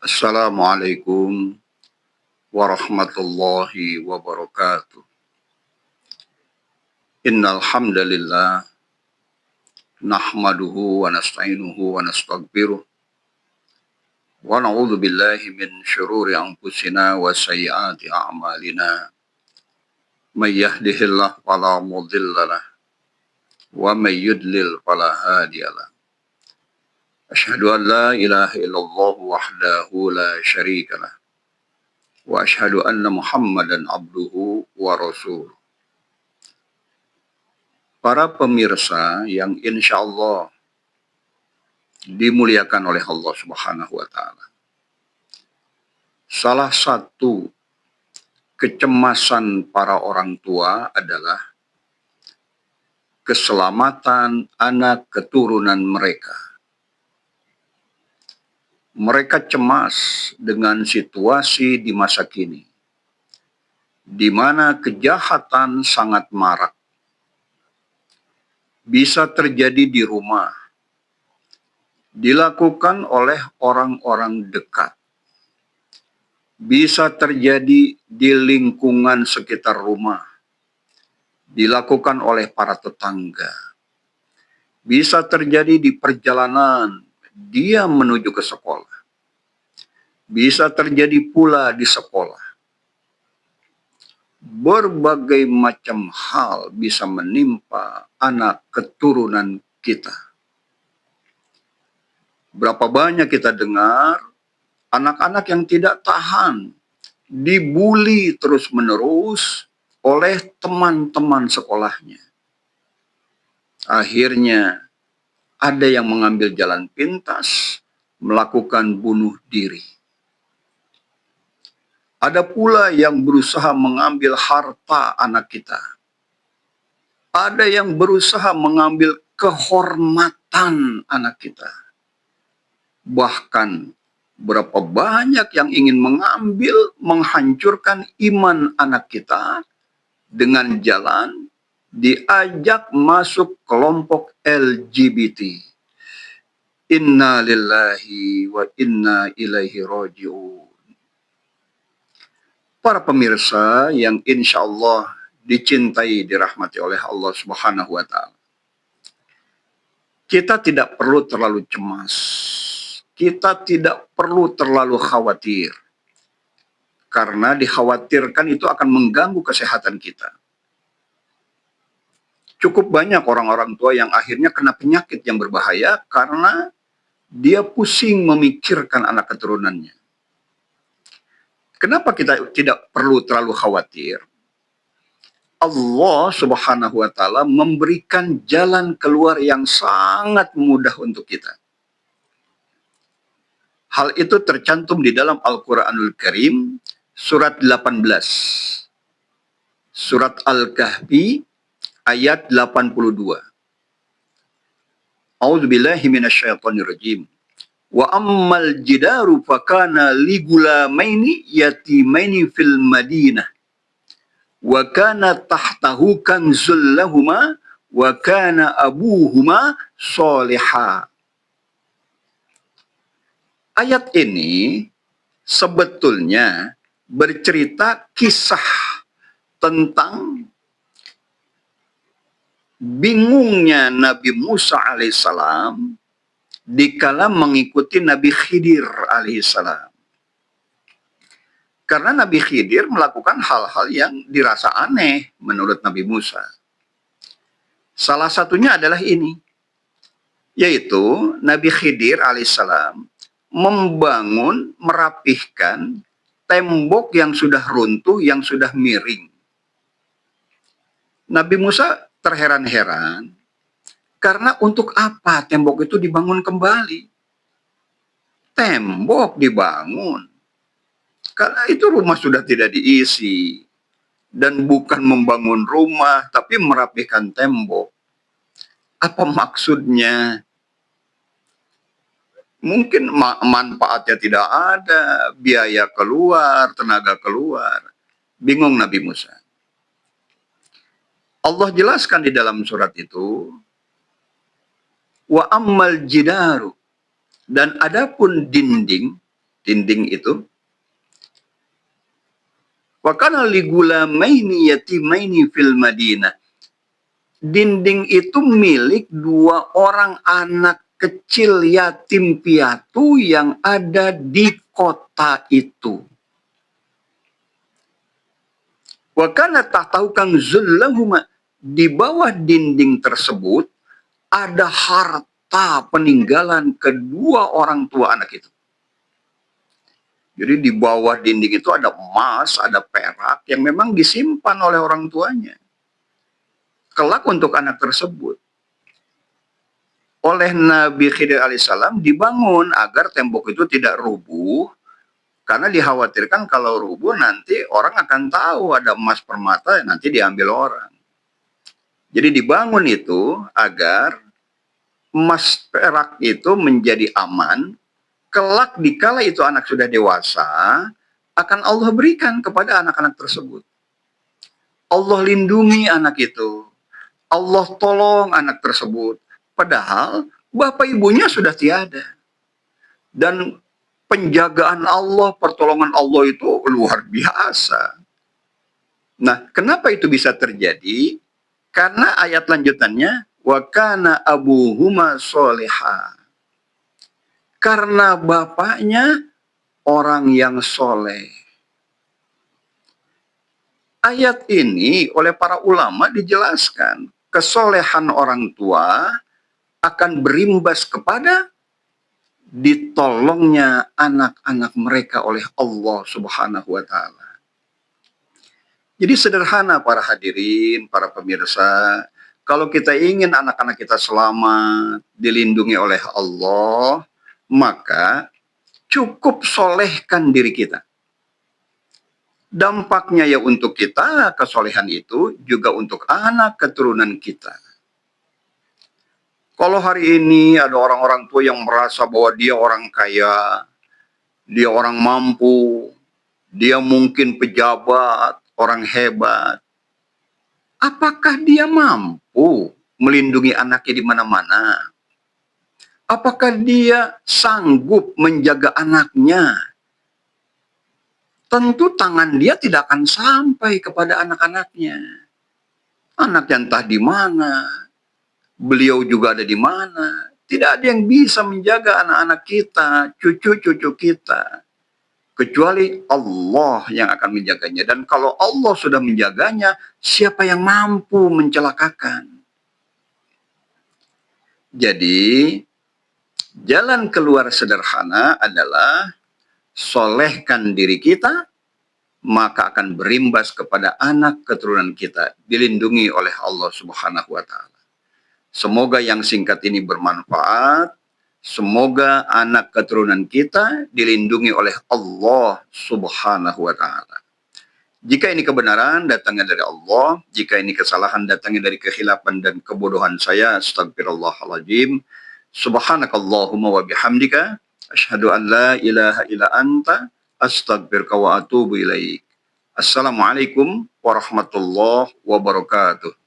Assalamualaikum warahmatullahi wabarakatuh. Innal hamdalillah nahmaduhu wa nasta'inuhu wa nastaghfiruh wa na'udzu billahi min syururi anfusina wa sayyiati a'malina. May yahdihillahu fala mudhillalah wa may yudlil fala hadiyalah. Asyhadu an la ilaha illallah wahdahu la syarikalah wa asyhadu anna Muhammadan abduhu wa rasuluh. Para pemirsa yang insya Allah dimuliakan oleh Allah Subhanahu wa Ta'ala, salah satu kecemasan para orang tua adalah keselamatan anak keturunan mereka. Mereka cemas dengan situasi di masa kini, di mana kejahatan sangat marak. Bisa terjadi di rumah, dilakukan oleh orang-orang dekat, bisa terjadi di lingkungan sekitar rumah, dilakukan oleh para tetangga, bisa terjadi di perjalanan dia menuju ke sekolah, bisa terjadi pula di sekolah. Berbagai macam hal bisa menimpa anak keturunan kita. Berapa banyak kita dengar anak-anak yang tidak tahan, dibuli terus-menerus oleh teman-teman sekolahnya. Akhirnya ada yang mengambil jalan pintas, melakukan bunuh diri. Ada pula yang berusaha mengambil harta anak kita. Ada yang berusaha mengambil kehormatan anak kita. Bahkan berapa banyak yang ingin mengambil, menghancurkan iman anak kita dengan jalan diajak masuk kelompok LGBT. Inna lillahi wa inna ilaihi raji'un. Para pemirsa yang insya Allah dicintai, dirahmati oleh Allah Subhanahu wa Ta'ala, kita tidak perlu terlalu cemas, kita tidak perlu terlalu khawatir, karena dikhawatirkan itu akan mengganggu kesehatan kita. Cukup banyak orang-orang tua yang akhirnya kena penyakit yang berbahaya karena dia pusing memikirkan anak keturunannya. Kenapa kita tidak perlu terlalu khawatir? Allah Subhanahu wa Ta'ala memberikan jalan keluar yang sangat mudah untuk kita. Hal itu tercantum di dalam Al-Quranul Karim, surat 18. Surat Al-Kahfi, ayat 82. A'udzubillahi minasyaitonirrajim. Wa ammal jidaru fakana ligulamaini yatimaini fil Madinah wa kana tahtahu kanzul lahuma wa kana abuhuma sholiha. Ayat ini sebetulnya bercerita kisah tentang bingungnya Nabi Musa alaihissalam dikala mengikuti Nabi Khidir alaihissalam. Karena Nabi Khidir melakukan hal-hal yang dirasa aneh menurut Nabi Musa. Salah satunya adalah ini, yaitu Nabi Khidir alaihissalam membangun, merapihkan tembok yang sudah runtuh, yang sudah miring. Nabi Musa terheran-heran, karena untuk apa tembok itu dibangun kembali? Tembok dibangun karena itu rumah sudah tidak diisi, dan bukan membangun rumah, tapi merapihkan tembok. Apa maksudnya? Mungkin manfaatnya tidak ada, biaya keluar, tenaga keluar. Bingung Nabi Musa. Allah jelaskan di dalam surat itu, wa ammal jidaru, dan adapun dinding, dinding itu. Wa kana li gulamaini yatimaini fil Madinah. Dinding itu milik 2 orang anak kecil yatim piatu yang ada di kota itu. Wa kana tahtahu kanzul lahuma. Di bawah dinding tersebut ada harta peninggalan kedua orang tua anak itu. Jadi di bawah dinding itu ada emas, ada perak yang memang disimpan oleh orang tuanya. Kelak untuk anak tersebut. Oleh Nabi Khidir alaihissalam dibangun agar tembok itu tidak rubuh. Karena dikhawatirkan kalau rubuh nanti orang akan tahu ada emas permata nanti diambil orang. Jadi dibangun itu agar emas perak itu menjadi aman. Kelak dikala itu anak sudah dewasa, akan Allah berikan kepada anak-anak tersebut. Allah lindungi anak itu. Allah tolong anak tersebut. Padahal bapak ibunya sudah tiada. Dan penjagaan Allah, pertolongan Allah itu luar biasa. Nah, kenapa itu bisa terjadi? Karena ayat lanjutannya, wa kana abuhuma sholihah. Karena bapaknya orang yang soleh. Ayat ini oleh para ulama dijelaskan, kesolehan orang tua akan berimbas kepada ditolongnya anak-anak mereka oleh Allah Subhanahu wa Ta'ala. Jadi sederhana para hadirin, para pemirsa, kalau kita ingin anak-anak kita selamat, dilindungi oleh Allah, maka cukup solehkan diri kita. Dampaknya ya untuk kita, kesolehan itu juga untuk anak keturunan kita. Kalau hari ini ada orang-orang tua yang merasa bahwa dia orang kaya, dia orang mampu, dia mungkin pejabat, orang hebat, apakah dia mampu melindungi anaknya di mana-mana? Apakah dia sanggup menjaga anaknya? Tentu tangan dia tidak akan sampai kepada anak-anaknya. Anaknya entah di mana, beliau juga ada di mana. Tidak ada yang bisa menjaga anak-anak kita, cucu-cucu kita. Kecuali Allah yang akan menjaganya. Dan kalau Allah sudah menjaganya, siapa yang mampu mencelakakan? Jadi, jalan keluar sederhana adalah solehkan diri kita, maka akan berimbas kepada anak keturunan kita, dilindungi oleh Allah Subhanahu wa Ta'ala. Semoga yang singkat ini bermanfaat. Semoga anak keturunan kita dilindungi oleh Allah Subhanahu wa Ta'ala. Jika ini kebenaran datangnya dari Allah, jika ini kesalahan datangnya dari kekhilafan dan kebodohan saya, astagfirullahaladzim. Subhanakallahumma wa bihamdika, asyhadu an la ilaha illa anta, astaghfiruka wa atubu ilaik. Assalamualaikum warahmatullahi wabarakatuh.